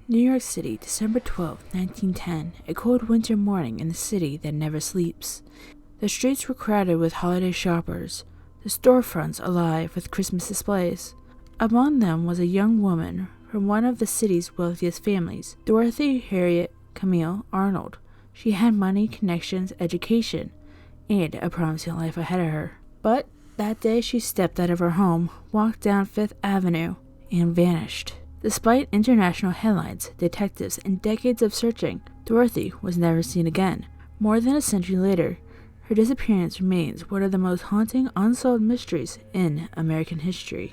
New York City, December 12, 1910, a cold winter morning in the city that never sleeps. The streets were crowded with holiday shoppers, the storefronts alive with Christmas displays. Among them was a young woman from one of the city's wealthiest families, Dorothy Harriet Camille Arnold. She had money, connections, education, and a promising life ahead of her. But that day she stepped out of her home, walked down Fifth Avenue, and vanished. Despite international headlines, detectives, and decades of searching, Dorothy was never seen again. More than a century later, her disappearance remains one of the most haunting unsolved mysteries in American history.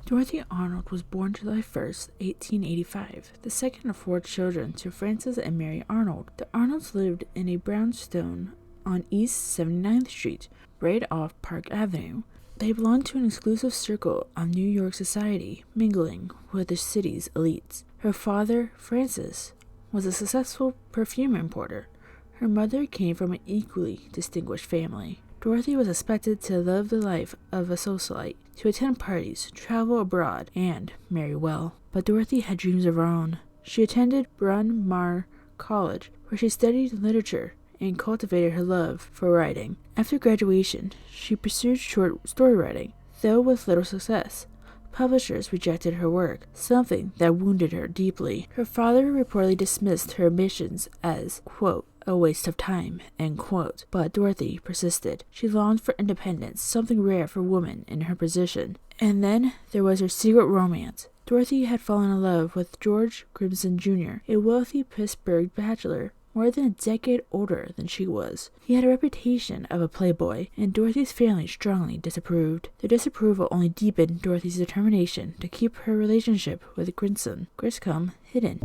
Dorothy Arnold was born July 1st, 1885, the second of 4 children to Frances and Mary Arnold. The Arnolds lived in a brownstone on East 79th Street, right off Park Avenue. They belonged to an exclusive circle of New York society, mingling with the city's elites. Her father, Francis, was a successful perfume importer. Her mother came from an equally distinguished family. Dorothy was expected to live the life of a socialite, to attend parties, travel abroad, and marry well. But Dorothy had dreams of her own. She attended Bryn Mawr College, where she studied literature and cultivated her love for writing. After graduation, she pursued short story writing, though with little success. Publishers rejected her work, something that wounded her deeply. Her father reportedly dismissed her ambitions as, quote, a waste of time, end quote. But Dorothy persisted. She longed for independence, something rare for women in her position. And then there was her secret romance. Dorothy had fallen in love with George Grimson Jr., a wealthy Pittsburgh bachelor, more than a decade older than she was. He had a reputation of a playboy, and Dorothy's family strongly disapproved. Their disapproval only deepened Dorothy's determination to keep her relationship with Griscom hidden.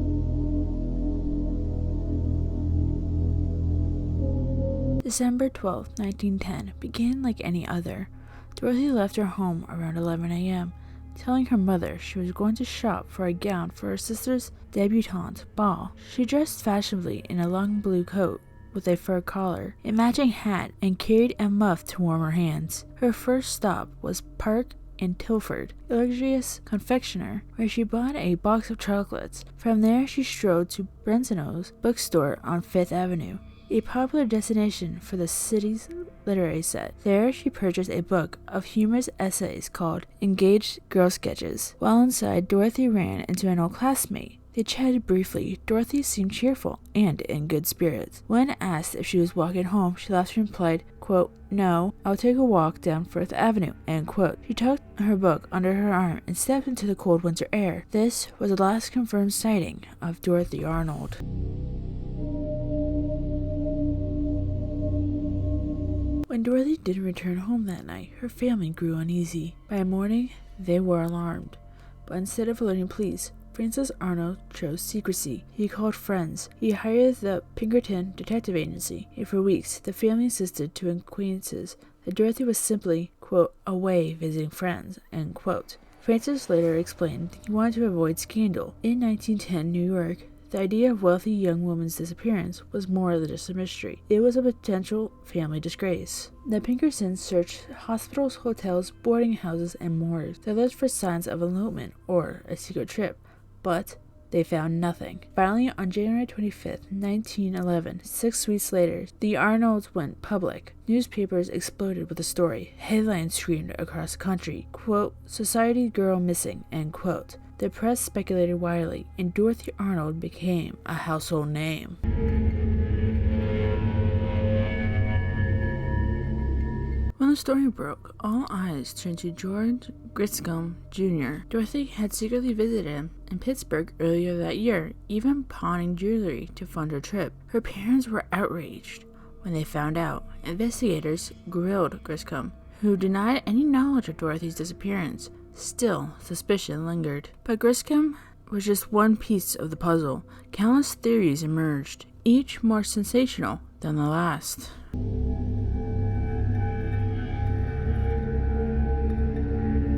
December 12, 1910 began like any other. Dorothy left her home around 11 a.m., telling her mother she was going to shop for a gown for her sister's debutante ball. She dressed fashionably in a long blue coat with a fur collar, a matching hat, and carried a muff to warm her hands. Her first stop was Park and Tilford, a luxurious confectioner, where she bought a box of chocolates. From there she strode to Brentano's bookstore on Fifth Avenue, a popular destination for the city's literary set. There she purchased a book of humorous essays called Engaged Girl Sketches. While inside, Dorothy ran into an old classmate. They chatted briefly. Dorothy seemed cheerful and in good spirits. When asked if she was walking home, she laughed and replied, quote, no, I'll take a walk down Fifth Avenue, end quote. She tucked her book under her arm and stepped into the cold winter air. This was the last confirmed sighting of Dorothy Arnold. When Dorothy didn't return home that night, her family grew uneasy. By morning, they were alarmed. But instead of alerting police, Francis Arnold chose secrecy. He called friends. He hired the Pinkerton Detective Agency, and for weeks, the family insisted to acquaintances that Dorothy was simply, quote, away visiting friends, end quote. Francis later explained he wanted to avoid scandal. In 1910 New York, the idea of wealthy young woman's disappearance was more than just a mystery. It was a potential family disgrace. The Pinkertons searched hospitals, hotels, boarding houses, and morgues. They looked for signs of elopement or a secret trip, but they found nothing. Finally, on January 25, 1911, 6 weeks later, the Arnolds went public. Newspapers exploded with the story. Headlines screamed across the country, quote, society girl missing, end quote. The press speculated widely, and Dorothy Arnold became a household name. When the story broke, all eyes turned to George Griscom Jr. Dorothy had secretly visited him in Pittsburgh earlier that year, even pawning jewelry to fund her trip. Her parents were outraged when they found out. Investigators grilled Griscom, who denied any knowledge of Dorothy's disappearance. Still, suspicion lingered. But Griscom was just one piece of the puzzle. Countless theories emerged, each more sensational than the last.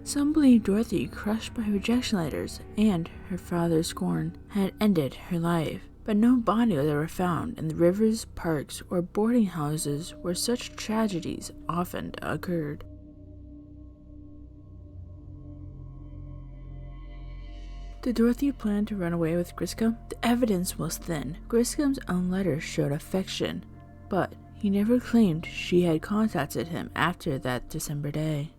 Some believed Dorothy, crushed by rejection letters and her father's scorn, had ended her life. but no body was ever found in the rivers, parks, or boarding houses where such tragedies often occurred. Did Dorothy plan to run away with Griscom? The evidence was thin. Griscom's own letters showed affection, but he never claimed she had contacted him after that December day.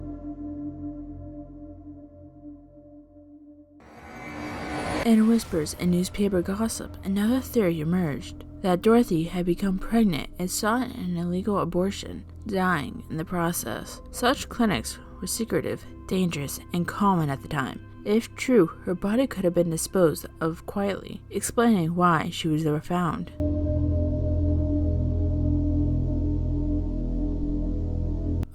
In whispers and newspaper gossip, another theory emerged that Dorothy had become pregnant and sought an illegal abortion, dying in the process. Such clinics were secretive, dangerous, and common at the time. If true, her body could have been disposed of quietly, explaining why she was never found.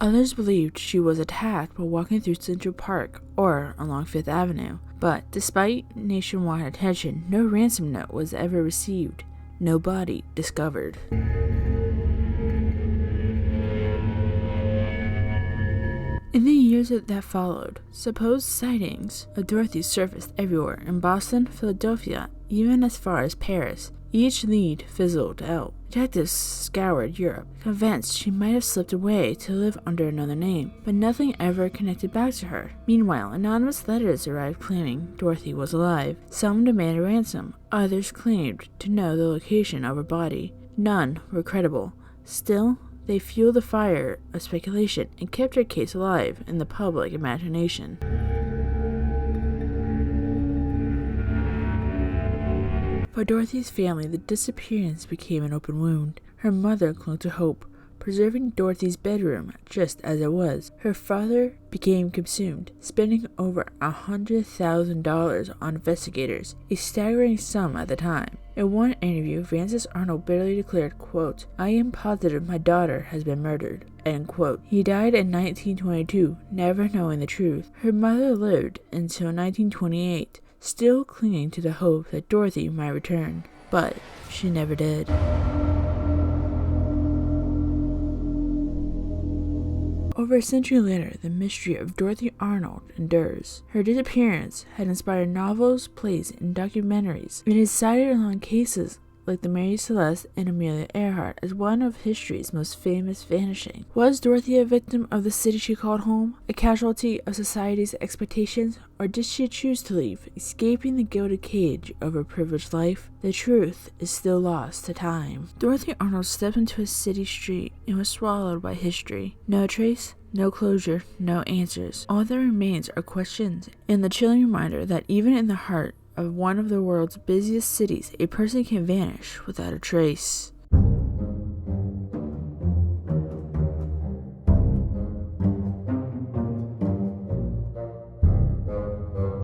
Others believed she was attacked while walking through Central Park or along Fifth Avenue, but despite nationwide attention, no ransom note was ever received, no body discovered. In the years that followed, supposed sightings of Dorothy surfaced everywhere in Boston, Philadelphia, even as far as Paris. Each lead fizzled out. Detectives scoured Europe, convinced she might have slipped away to live under another name, but nothing ever connected back to her. Meanwhile, anonymous letters arrived claiming Dorothy was alive. Some demanded ransom, others claimed to know the location of her body. None were credible. Still, they fueled the fire of speculation and kept her case alive in the public imagination. For Dorothy's family, the disappearance became an open wound. Her mother clung to hope, preserving Dorothy's bedroom just as it was. Her father became consumed, spending over $100,000 on investigators, a staggering sum at the time. In one interview, Francis Arnold bitterly declared, quote, "I am positive my daughter has been murdered," end quote. He died in 1922, never knowing the truth. Her mother lived until 1928, still clinging to the hope that Dorothy might return, but she never did. Over a century later, the mystery of Dorothy Arnold endures. Her disappearance had inspired novels, plays, and documentaries. It is cited along cases like the Mary Celeste and Amelia Earhart as one of history's most famous vanishing. Was Dorothy a victim of the city she called home, a casualty of society's expectations, or did she choose to leave, escaping the gilded cage of her privileged life? The truth is still lost to time. Dorothy Arnold stepped into a city street and was swallowed by history. No trace, no closure, no answers. All that remains are questions, and the chilling reminder that even in the heart of one of the world's busiest cities, a person can vanish without a trace.